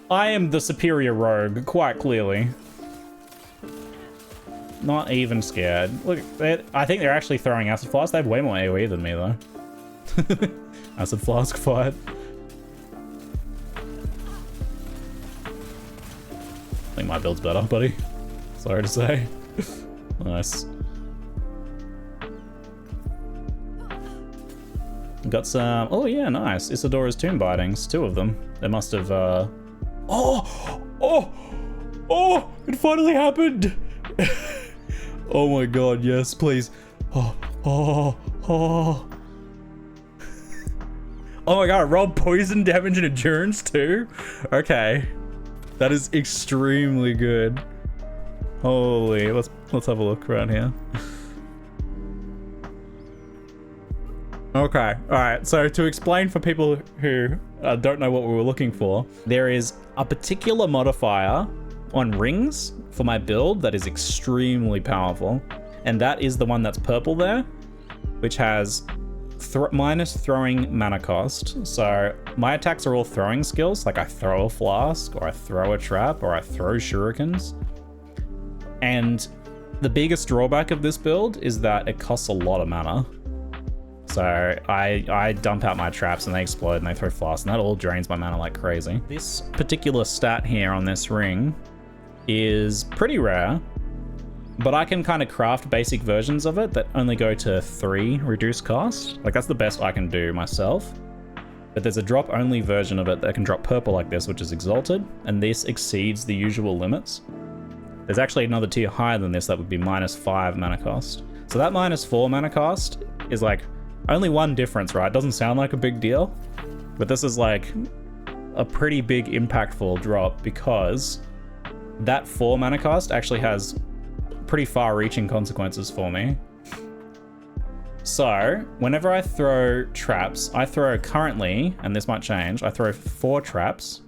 I am the superior rogue, quite clearly. Not even scared. Look, I think they're actually throwing Acid Flask. They have way more AoE than me, though. Acid Flask fight. I think my build's better, buddy. Sorry to say. Nice. Got some... Oh, yeah, nice. Isidora's Tomb Bitings. 2 of them. They must have, Oh! Oh! Oh! It finally happened! Oh my god, yes, please. Oh, oh, oh. Oh my god, roll poison damage and endurance too? Okay. That is extremely good. Holy, let's have a look around here. Okay, alright, so to explain for people who don't know what we were looking for, there is a particular modifier on rings for my build that is extremely powerful, and that is the one that's purple there, which has minus throwing mana cost. So my attacks are all throwing skills, like I throw a flask, or I throw a trap, or I throw shurikens. And the biggest drawback of this build is that it costs a lot of mana. So I dump out my traps and they explode and they throw flasks, and that all drains my mana like crazy. This particular stat here on this ring is pretty rare, but I can kind of craft basic versions of it that only go to 3 reduced cost. Like, that's the best I can do myself. But there's a drop only version of it that can drop purple like this, which is exalted, and this exceeds the usual limits. There's actually another tier higher than this that would be minus 5 mana cost. So that minus 4 mana cost is like only one difference, right? It doesn't sound like a big deal, but this is like a pretty big impactful drop, because that 4 mana cost actually has pretty far-reaching consequences for me. So whenever I throw traps, I throw currently, and this might change, I throw 4 traps,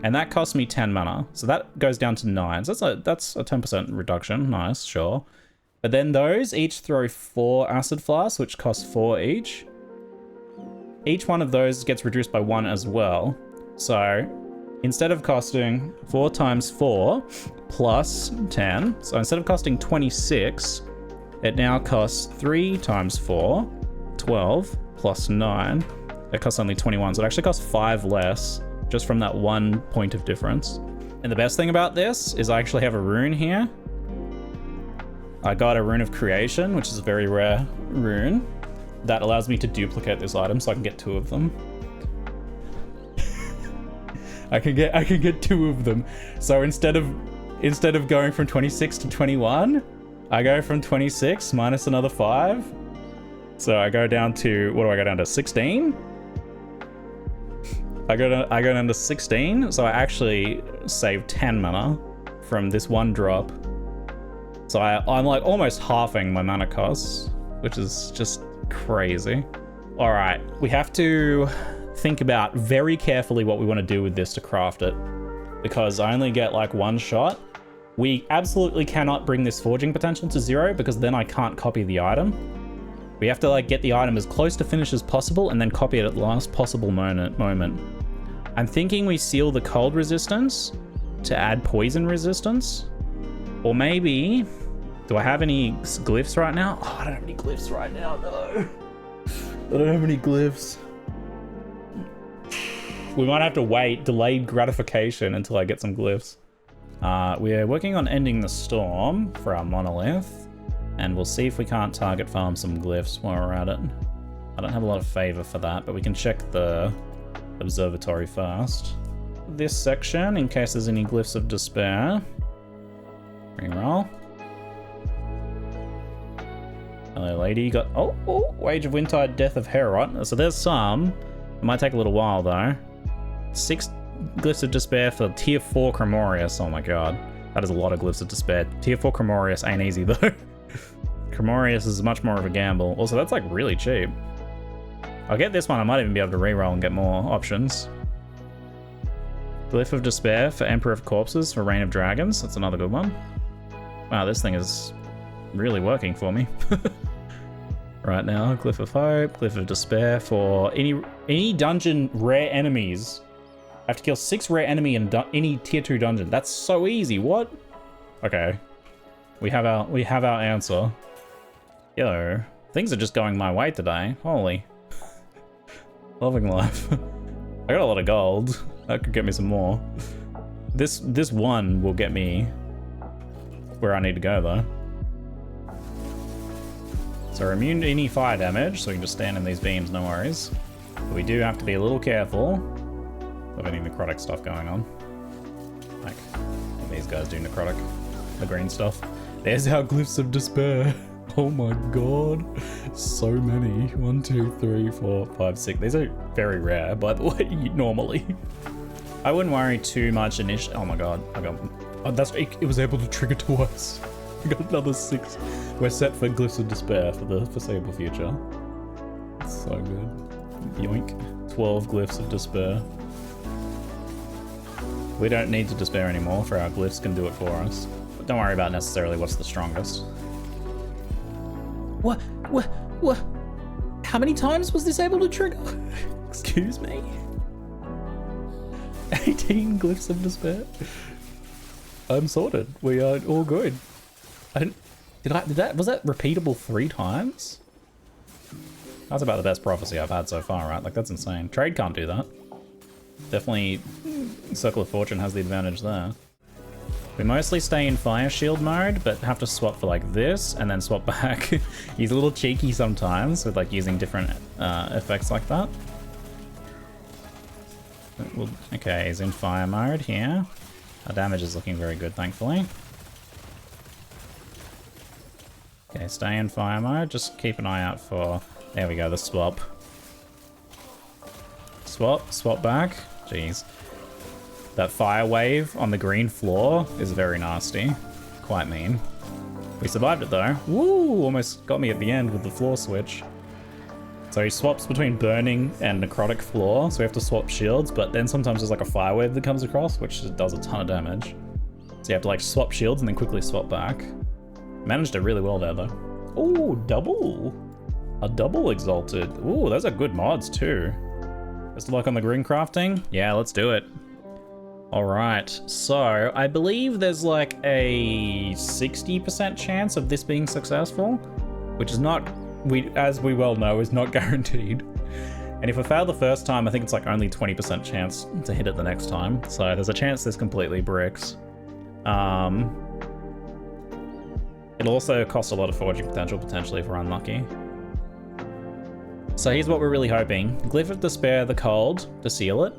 and that costs me 10 mana. So that goes down to 9. So that's a 10% reduction. Nice, sure. But then those each throw 4 acid flasks, which cost 4 each. Each one of those gets reduced by 1 as well. So instead of costing 4 times 4 plus 10, so instead of costing 26, it now costs 3 times 4, 12, plus 9. It costs only 21, so it actually costs 5 less just from that 1 point of difference. And the best thing about this is I actually have a rune here. I got a Rune of Creation, which is a very rare rune that allows me to duplicate this item, so I can get 2 of them. I can get 2 of them. So instead of going from 26 to 21, I go from 26 minus another 5. So I go down to, what do I go down to, 16? I go down to 16, so I actually save 10 mana from this one drop. So I'm like almost halving my mana costs, which is just crazy. All right, we have to think about very carefully what we want to do with this to craft it, because I only get like 1 shot. We absolutely cannot bring this forging potential to 0, because then I can't copy the item. We have to like get the item as close to finish as possible and then copy it at the last possible moment. I'm thinking we seal the cold resistance to add poison resistance, or maybe, do I have any glyphs right now? Oh, I don't have any glyphs right now, no. I don't have any glyphs. We might have to wait, delayed gratification, until I get some glyphs. We're working on ending the storm for our monolith, and we'll see if we can't target farm some glyphs while we're at it. I don't have a lot of favor for that, but we can check the observatory first. This section, in case there's any glyphs of despair. Reroll. Hello, lady. You got Wage of Windtide, Death of Herot. So there's some. It might take a little while though. 6 glyphs of despair for tier 4 Cremorius. Oh my god, that is a lot of glyphs of despair. Tier 4 Cremorius ain't easy though. Cremorius is much more of a gamble. Also, that's like really cheap. I'll get this one. I might even be able to reroll and get more options. Glyph of Despair for Emperor of Corpses for Reign of Dragons. That's another good one. Wow, this thing is really working for me. Right now, Glyph of Hope, Glyph of Despair for any dungeon rare enemies have to kill 6 rare enemy in any tier 2 dungeon. That's so easy. What? Okay. We have our answer. Yo, things are just going my way today. Holy. Loving life. I got a lot of gold. That could get me some more. This one will get me where I need to go though. So we're immune to any fire damage, so we can just stand in these beams, no worries. But we do have to be a little careful of any necrotic stuff going on. Like these guys do necrotic, the green stuff. There's our glyphs of despair. Oh my god. So many. 1, 2, 3, 4, 5, 6. These are very rare, by the way, normally. I wouldn't worry too much initially. Oh my god. I got... Oh, it was able to trigger twice. We got another 6. We're set for glyphs of despair for the foreseeable future. So good. Yoink. 12 glyphs of despair. We don't need to despair anymore, for our glyphs can do it for us. But don't worry about necessarily what's the strongest. What? How many times was this able to trigger? Excuse me? 18 glyphs of despair. I'm sorted. We are all good. Was that repeatable 3 times? That's about the best prophecy I've had so far, right? Like, that's insane. Trade can't do that. Definitely Circle of Fortune has the advantage there. We mostly stay in Fire Shield mode, but have to swap for like this and then swap back. He's a little cheeky sometimes with like using different effects like that. Okay, he's in Fire mode here. Our damage is looking very good, thankfully. Okay, stay in Fire mode. Just keep an eye out for... There we go, the swap. Swap back. Jeez. That fire wave on the green floor is very nasty. Quite mean. We survived it though. Woo! Almost got me at the end with the floor switch. So he swaps between burning and necrotic floor, so we have to swap shields, but then sometimes there's like a fire wave that comes across, which does a ton of damage. So you have to like swap shields and then quickly swap back. Managed it really well there though. Ooh, double! A double exalted. Ooh, those are good mods too. Best of luck on the green crafting. Yeah, let's do it. All right, so I believe there's like a 60% chance of this being successful, which is not, as we well know, is not guaranteed. And if I fail the first time, I think it's like only 20% chance to hit it the next time. So there's a chance this completely bricks. It'll also cost a lot of forging potential, potentially, if we're unlucky. So here's what we're really hoping. Glyph of Despair, the cold, to seal it.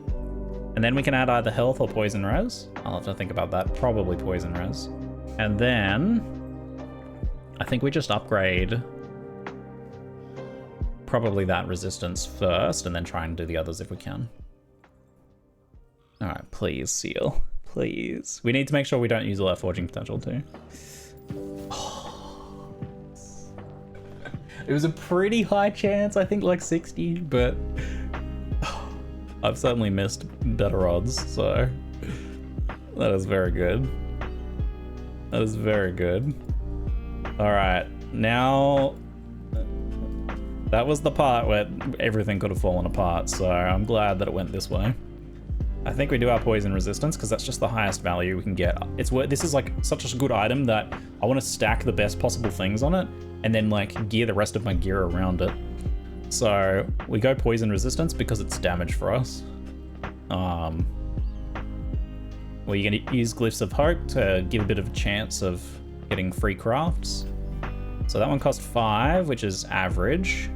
And then we can add either health or poison res. I'll have to think about that. Probably poison res. And then I think we just upgrade probably that resistance first and then try and do the others if we can. All right, please seal. Please. We need to make sure we don't use all our forging potential too. It was a pretty high chance, I think like 60, but I've certainly missed better odds, so that is very good. That is very good. All right, now that was the part where everything could have fallen apart, so I'm glad that it went this way. I think we do our poison resistance because that's just the highest value we can get. This is like such a good item that I want to stack the best possible things on it and then like gear the rest of my gear around it. So we go poison resistance because it's damage for us. Well, you're going to use Glyphs of Hope to give a bit of a chance of getting free crafts. So that one cost 5, which is average.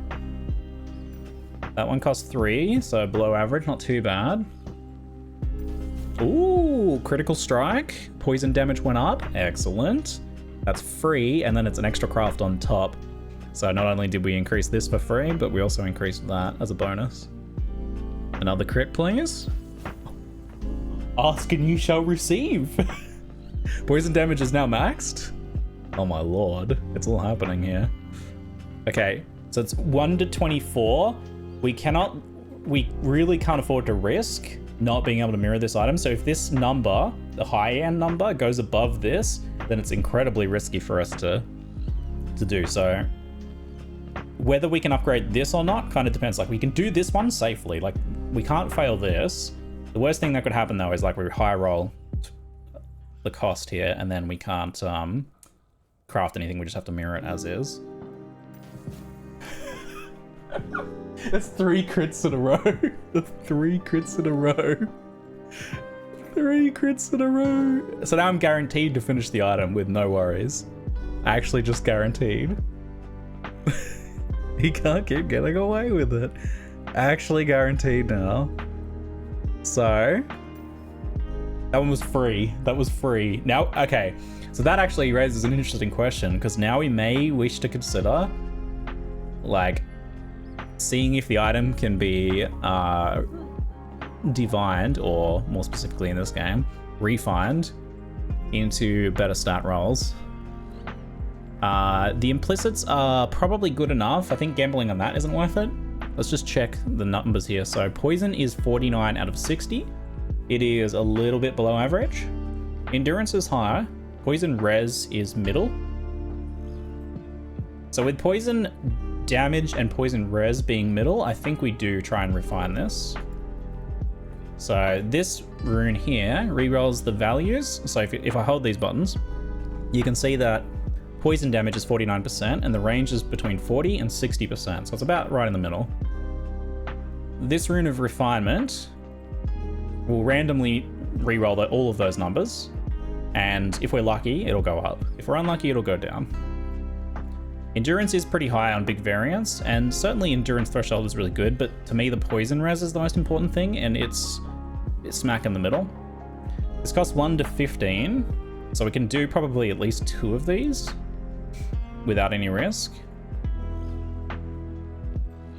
That one cost 3, so below average, not too bad. Ooh, critical strike. Poison damage went up. Excellent. That's free, and then it's an extra craft on top. So not only did we increase this for free, but we also increased that as a bonus. Another crit, please. Ask and you shall receive. Poison damage is now maxed. Oh my lord, it's all happening here. Okay, so it's 1 to 24. We really can't afford to risk not being able to mirror this item. So if this number, the high-end number, goes above this, then it's incredibly risky for us to do. So whether we can upgrade this or not kind of depends. Like we can do this one safely. Like we can't fail this. The worst thing that could happen though is like we high roll the cost here and then we can't craft anything. We just have to mirror it as is. That's 3 crits in a row. That's 3 crits in a row. 3 crits in a row. So now I'm guaranteed to finish the item with no worries. Actually just guaranteed. He can't keep getting away with it. Actually guaranteed now. So that one was free. That was free. Now, okay. So that actually raises an interesting question because now we may wish to consider like seeing if the item can be divined, or more specifically in this game, refined into better stat rolls. The implicits are probably good enough. I think gambling on that isn't worth it. Let's just check the numbers here. So poison is 49 out of 60. It is a little bit below average. Endurance is higher. Poison res is middle. So with poison damage and poison res being middle, I think we do try and refine this. So this rune here rerolls the values. So if I hold these buttons, you can see that poison damage is 49% and the range is between 40 and 60%. So it's about right in the middle. This rune of refinement will randomly reroll all of those numbers. And if we're lucky, it'll go up. If we're unlucky, it'll go down. Endurance is pretty high on big variants, and certainly endurance threshold is really good, but to me the poison res is the most important thing, and it's smack in the middle. This costs 1 to 15, so we can do probably at least 2 of these without any risk.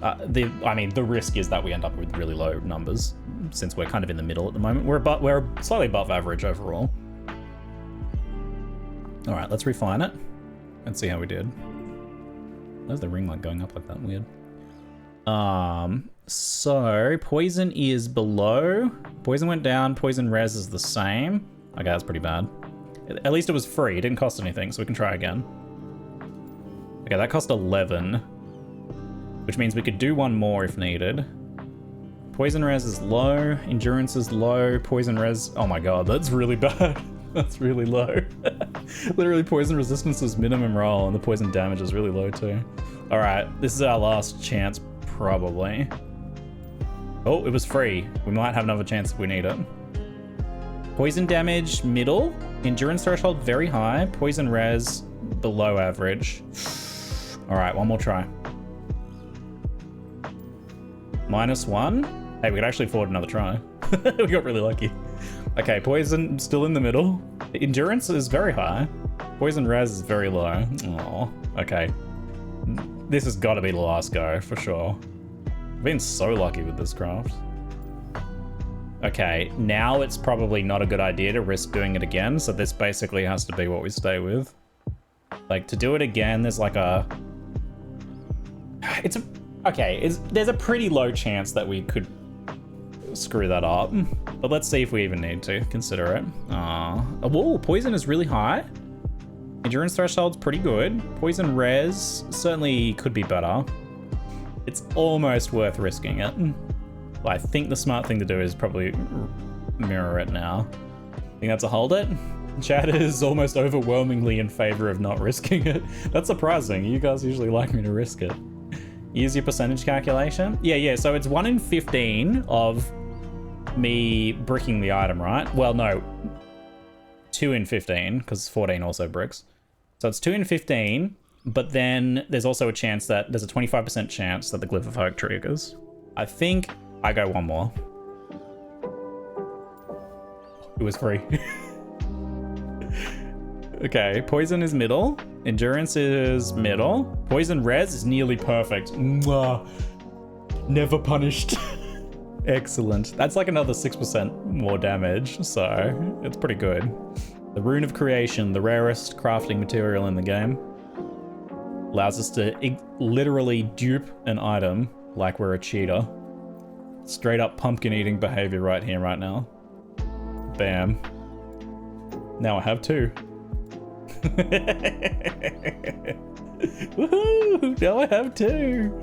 The risk is that we end up with really low numbers, since we're kind of in the middle at the moment. We're slightly above average overall. All right, let's refine it and see how we did. Where's the ring light going up like that? Weird. So poison is below. Poison went down. Poison res is the same. Okay, that's pretty bad. At least it was free. It didn't cost anything, so we can try again. Okay, that cost 11, which means we could do one more if needed. Poison res is low. Endurance is low. Poison res. Oh my god, that's really bad. That's really low. Literally, poison resistance is minimum roll, and the poison damage is really low too. All right, this is our last chance, probably. Oh, it was free. We might have another chance if we need it. Poison damage, middle. Endurance threshold, very high. Poison res, below average. All right, one more try. -1. Hey, we could actually afford another try. We got really lucky. Okay, poison still in the middle. Endurance is very high. Poison res is very low. Oh, okay. This has got to be the last go for sure. I've been so lucky with this craft. Okay, now it's probably not a good idea to risk doing it again. So this basically has to be what we stay with. Like to do it again, there's like a. There's a pretty low chance that we could screw that up, but let's see if we even need to consider it. Whoa, poison is really high. Endurance threshold's pretty good. Poison res certainly could be better. It's almost worth risking it. But I think the smart thing to do is probably mirror it now. I think that's a hold it. Chat is almost overwhelmingly in favor of not risking it. That's surprising. You guys usually like me to risk it. Use your percentage calculation. Yeah, so it's 1 in 15 of me bricking the item, right? Well, no, 2 in 15, because 14 also bricks. So it's 2 in 15, but then there's also a chance that there's a 25% chance that the Glyph of Hope triggers. I think I go one more. It was free. Okay, poison is middle. Endurance is middle. Poison res is nearly perfect. Mwah. Never punished. Excellent. That's like another 6% more damage, so it's pretty good. The Rune of Creation, the rarest crafting material in the game, allows us to literally dupe an item like we're a cheater. Straight up pumpkin eating behavior right here, right now. Bam. Now I have 2. Woohoo! Now I have 2.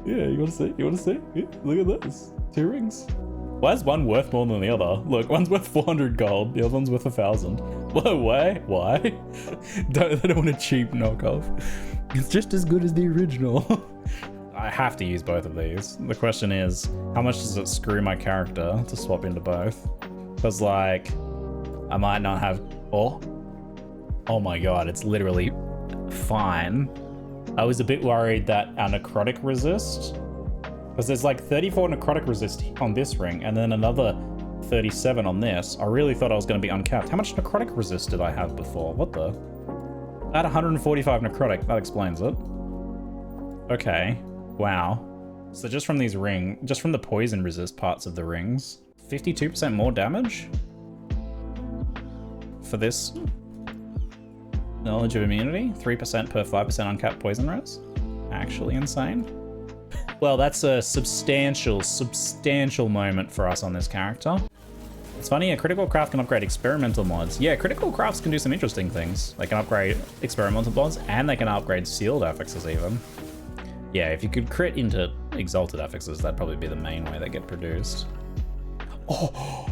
Yeah, you wanna see? Yeah, look at this. 2 rings. Why is one worth more than the other? Look, one's worth 400 gold, the other one's worth 1,000. Whoa, why? They don't want a cheap knockoff. It's just as good as the original. I have to use both of these. The question is, how much does it screw my character to swap into both? Because, like, I might not have... Oh my god, it's literally fine. I was a bit worried that our necrotic resist... Because there's like 34 necrotic resist on this ring, and then another 37 on this. I really thought I was going to be uncapped. How much necrotic resist did I have before? What the? I had 145 necrotic. That explains it. Okay. Wow. So just from these just from the poison resist parts of the rings, 52% more damage for this knowledge of immunity. 3% per 5% uncapped poison res. Actually insane. Well, that's a substantial moment for us on this character. It's funny, a critical craft can upgrade experimental mods. Yeah, critical crafts can do some interesting things. They can upgrade experimental mods, and they can upgrade sealed affixes even. Yeah, if you could crit into exalted affixes, that'd probably be the main way they get produced. Oh!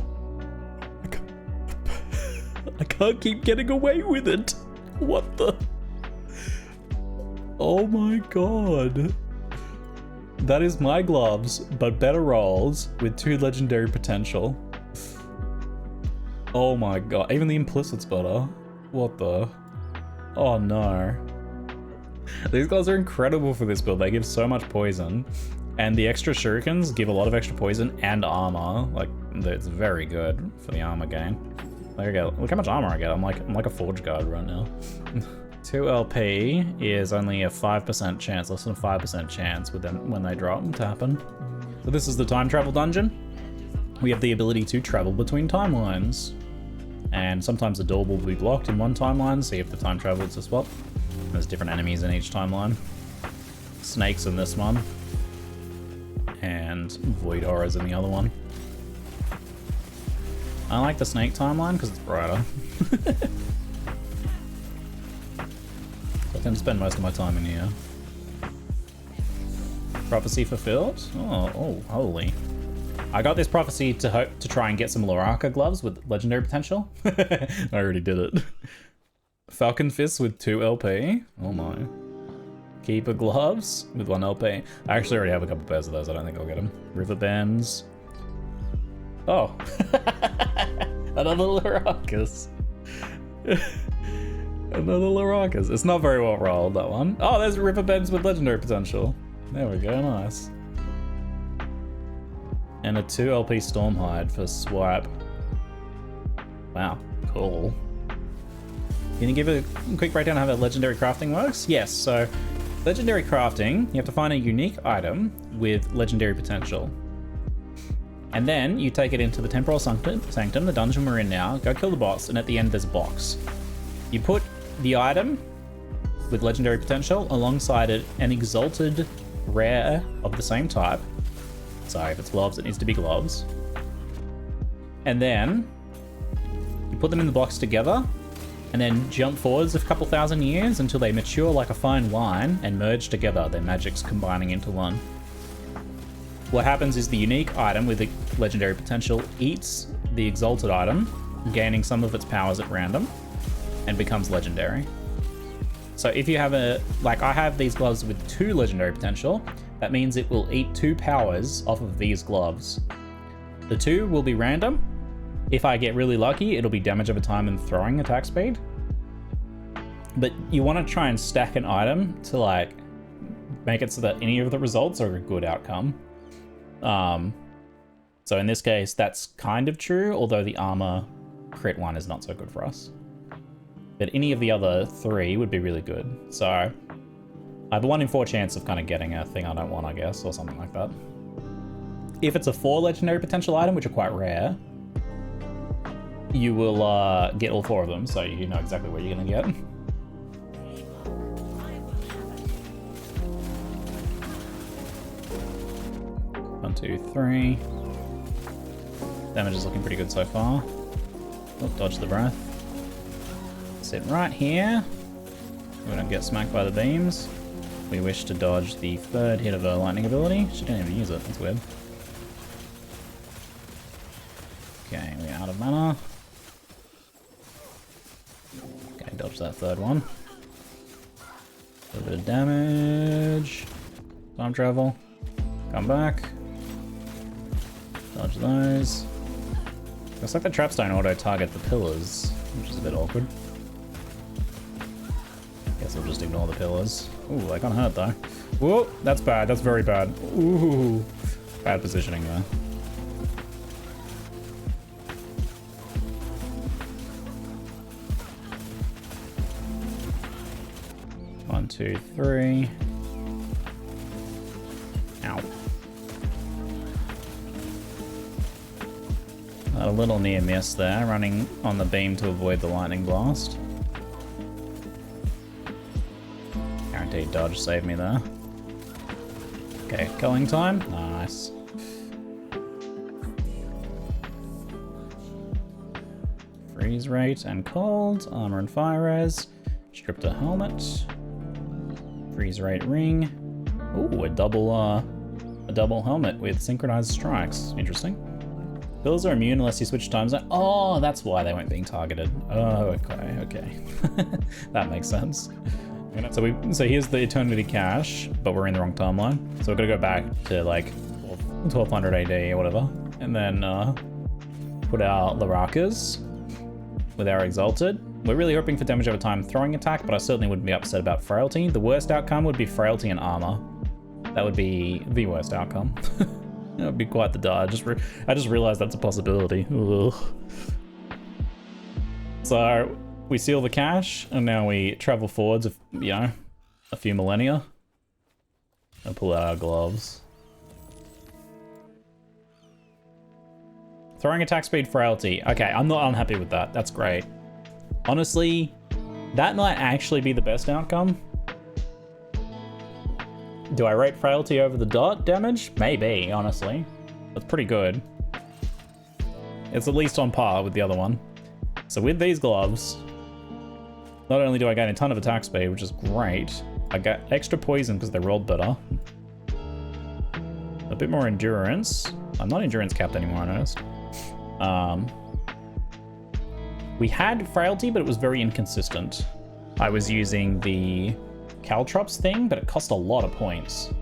I can't keep getting away with it! What the? Oh my god. That is my gloves, but better rolls with 2 legendary potential. Oh my god, even the implicit's better. What the? Oh no. These gloves are incredible for this build. They give so much poison, and the extra shurikens give a lot of extra poison and armor. Like, it's very good for the armor gain. Look how much armor I get. I'm like a forge guard right now. 2 LP is only a 5% chance, less than a 5% chance with them when they drop to happen. So this is the time travel dungeon. We have the ability to travel between timelines. And sometimes the door will be blocked in one timeline, so you have to time travel to swap. There's different enemies in each timeline. Snakes in this one. And void horrors in the other one. I like the snake timeline because it's brighter. I tend to spend most of my time in here. Prophecy fulfilled? Oh, holy. I got this prophecy to try and get some Loraka gloves with legendary potential. I already did it. Falcon fists with 2 LP. Oh my. Keeper gloves with 1 LP. I actually already have a couple pairs of those. I don't think I'll get them. River bands. Oh. Another Lorakas. Another Lorakas. It's not very well rolled, that one. Oh, there's river beds with legendary potential. There we go, nice. And a 2 LP Stormhide for swipe. Wow, cool. Can you give a quick breakdown of how that legendary crafting works? Yes, so legendary crafting, you have to find a unique item with legendary potential. And then you take it into the Temporal Sanctum, the dungeon we're in now, go kill the boss, and at the end there's a box. You put the item with legendary potential alongside it an exalted rare of the same type. So if it's gloves, it needs to be gloves. And then you put them in the box together and then jump forwards a couple thousand years until they mature like a fine wine and merge together, their magics combining into one. What happens is the unique item with the legendary potential eats the exalted item, gaining some of its powers at random, and becomes legendary. So if you have I have these gloves with 2 legendary potential, that means it will eat 2 powers off of these gloves. The 2 will be random. If I get really lucky, it'll be damage over time and throwing attack speed. But you want to try and stack an item to like make it so that any of the results are a good outcome. So in this case, that's kind of true, although the armor crit one is not so good for us. But any of the other 3 would be really good. So I have a 1 in 4 chance of kind of getting a thing I don't want, I guess, or something like that. If it's a 4 legendary potential item, which are quite rare, you will get all 4 of them, so you know exactly what you're going to get. One, 2, 3. Damage is looking pretty good so far. Oh, dodge the breath. Sit right here. We don't get smacked by the beams. We wish to dodge the 3rd hit of her lightning ability. She didn't even use it, that's weird. mana. Okay, dodge that third one. A little bit of damage. Time travel. Come back. Dodge those. Looks like the traps don't auto-target the pillars, which is a bit awkward. Guess we'll just ignore the pillars. Ooh, they got hurt though. Whoa, that's bad. That's very bad. Ooh, bad positioning there. One, two, three. Ow. A little near miss there, running on the beam to avoid the lightning blast. Guaranteed dodge saved me there. Okay, culling time. Nice. Freeze rate and cold. Armor and fire res. Stripped a helmet. Freeze rate ring. Ooh, a double helmet with synchronized strikes. Interesting. Pillars are immune unless you switch time zone. Oh, that's why they weren't being targeted. Oh, okay. That makes sense. So here's the Eternity Cache, but we're in the wrong timeline. So we're gonna go back to like 1200 AD or whatever, and then put our Larakas with our Exalted. We're really hoping for damage over time throwing attack, but I certainly wouldn't be upset about Frailty. The worst outcome would be Frailty and Armor. That would be the worst outcome. That would be quite the die. I just realized that's a possibility. Ugh. So we seal the cache, and now we travel forwards, a few millennia, and pull out our gloves. Throwing attack speed, Frailty. Okay, I'm not unhappy with that. That's great. Honestly, that might actually be the best outcome. Do I rate Frailty over the dot damage? Maybe, honestly. That's pretty good. It's at least on par with the other one. So with these gloves, not only do I gain a ton of attack speed, which is great, I get extra poison because they rolled better. A bit more endurance. I'm not endurance capped anymore, I noticed. We had Frailty, but it was very inconsistent. I was using the Caltrops thing, but it cost a lot of points.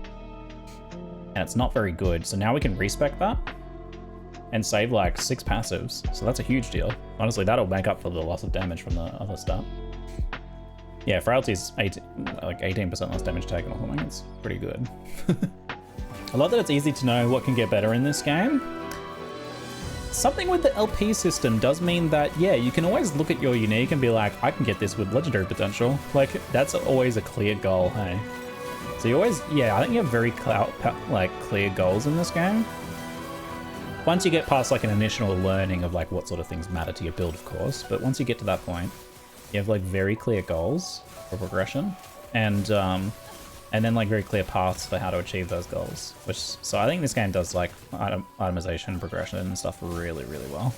And it's not very good. So now we can respec that and save like 6 passives. So that's a huge deal. Honestly, that'll make up for the loss of damage from the other stuff. Yeah, Frailty's like 18% less damage taken or something. It's pretty good. I love that it's easy to know what can get better in this game. Something with the LP system does mean that, yeah, you can always look at your unique and be like, I can get this with legendary potential. Like, that's always a clear goal, hey? So you always, yeah, I think you have very clear goals in this game. Once you get past like an initial learning of like what sort of things matter to your build, of course, but once you get to that point, you have like very clear goals for progression, and then like very clear paths for how to achieve those goals. So I think this game does like itemization, progression and stuff really, really well.